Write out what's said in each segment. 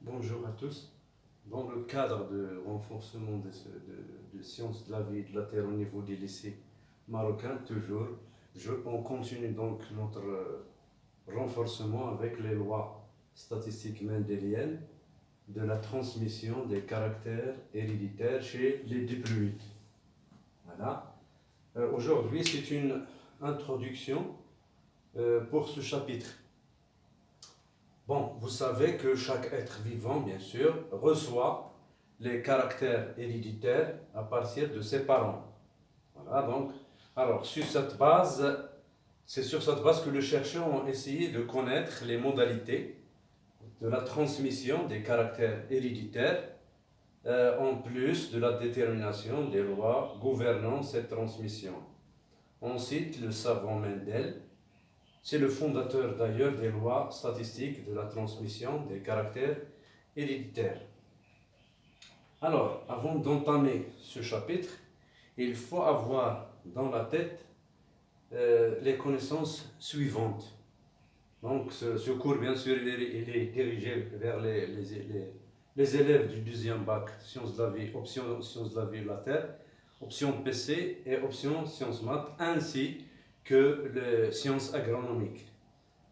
Bonjour à tous. Dans le cadre de renforcement de sciences de la vie et de la terre au niveau des lycées marocains, toujours, on continue donc notre renforcement avec les lois statistiques mendéliennes de la transmission des caractères héréditaires chez les diploïdes. Voilà. Aujourd'hui, c'est une introduction pour ce chapitre. Bon, vous savez que chaque être vivant, bien sûr, reçoit les caractères héréditaires à partir de ses parents. Voilà, donc, alors, c'est sur cette base que les chercheurs ont essayé de connaître les modalités de la transmission des caractères héréditaires, en plus de la détermination des lois gouvernant cette transmission. On cite le savant Mendel. C'est le fondateur d'ailleurs des lois statistiques de la transmission des caractères héréditaires. Alors, avant d'entamer ce chapitre, il faut avoir dans la tête les connaissances suivantes. Donc, ce cours, bien sûr, il est dirigé vers les élèves du deuxième bac, sciences de la vie, option sciences de la vie et de la terre, option PC et option sciences maths, ainsi que les sciences agronomiques.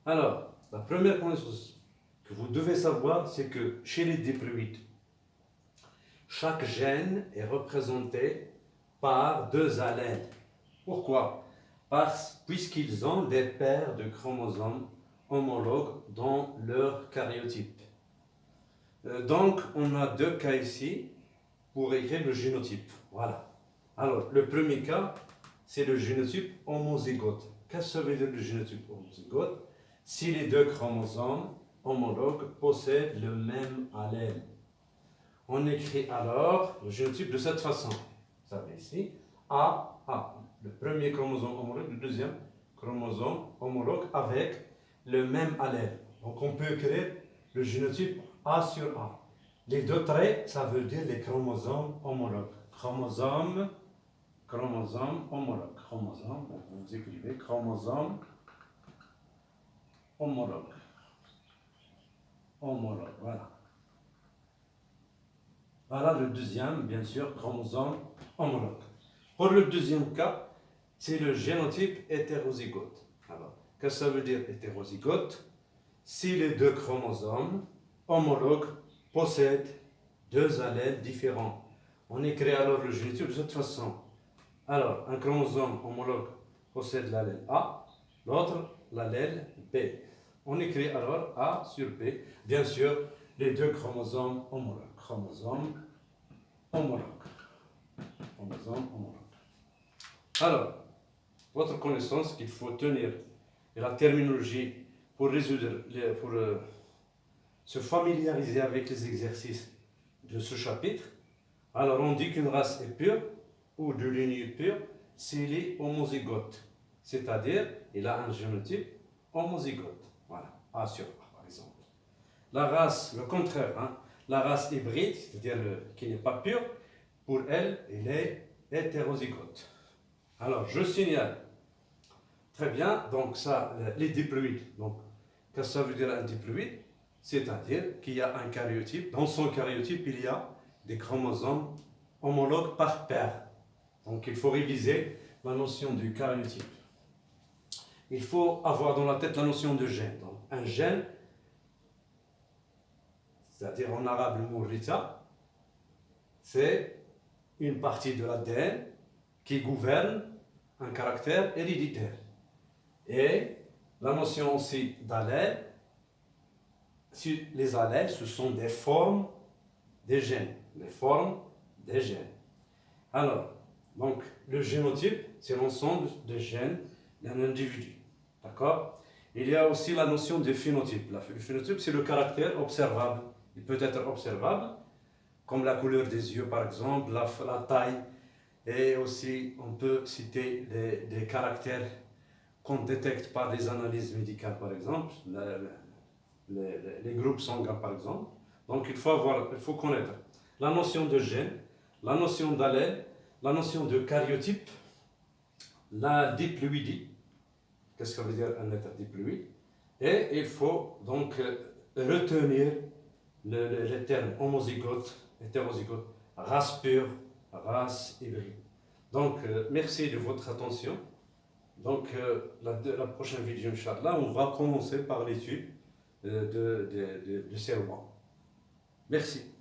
Alors, la première connaissance que vous devez savoir, c'est que chez les diploïdes, chaque gène est représenté par deux allèles. Pourquoi? Puisqu'ils ont des paires de chromosomes homologues dans leur karyotype. Donc, on a deux cas ici pour écrire le génotype. Voilà. Alors, le premier cas, c'est le génotype homozygote. Qu'est-ce que ça veut dire le génotype homozygote? Si les deux chromosomes homologues possèdent le même allèle. On écrit alors le génotype de cette façon. Vous savez ici, A, le premier chromosome homologue, le deuxième chromosome homologue avec le même allèle. Donc on peut écrire le génotype A sur A. Les deux traits, ça veut dire les chromosomes homologues. Chromosome homologue. Chromosome, donc vous écrivez chromosome homologue. Voilà. Voilà le deuxième, bien sûr, chromosome homologue. Pour le deuxième cas, c'est le génotype hétérozygote. Alors, qu'est-ce que ça veut dire hétérozygote? Si les deux chromosomes homologues possèdent deux allèles différents. On écrit alors le génotype de cette façon. Alors, un chromosome homologue possède l'allèle A, l'autre l'allèle B. On écrit alors A sur B, bien sûr, les deux chromosomes homologues. Chromosome homologue. Alors, votre connaissance qu'il faut tenir et la terminologie pour se familiariser avec les exercices de ce chapitre. Alors, on dit qu'une race est pure ou de lignée pure s'il est homozygote, c'est-à-dire il a un génotype homozygote. Voilà, A sur A par exemple. La race, le contraire, la race hybride, c'est-à-dire qui n'est pas pure, pour elle, elle est hétérozygote. Alors, je signale. Très bien, donc ça, les diploïdes. Donc, qu'est-ce que ça veut dire un diploïde? C'est-à-dire qu'il y a un karyotype. Dans son karyotype, il y a des chromosomes homologues par paire. Donc, il faut réviser la notion du karyotype. Il faut avoir dans la tête la notion de gène. Donc, un gène, c'est-à-dire en arabe le mot rita, c'est une partie de l'ADN qui gouverne un caractère héréditaire. Et la notion aussi d'allèle, les allèles, ce sont des formes des gènes. Les formes des gènes. Alors, donc, le génotype, c'est l'ensemble des gènes d'un individu. D'accord? Il y a aussi la notion de phénotype. Le phénotype, c'est le caractère observable. Il peut être observable, comme la couleur des yeux, par exemple, la taille. Et aussi, on peut citer des caractères qu'on détecte par des analyses médicales, par exemple, les groupes sanguins, par exemple. Donc, il faut connaître la notion de gène, la notion d'allèle, la notion de karyotype, la diploïdie. Qu'est-ce que ça veut dire un être diploïde? Et il faut donc retenir les termes homozygote, hétérozygote, race pure, race hybride. Donc, merci de votre attention. Donc, la prochaine vidéo, Inch'Allah, on va commencer par l'étude de ces lois. Merci.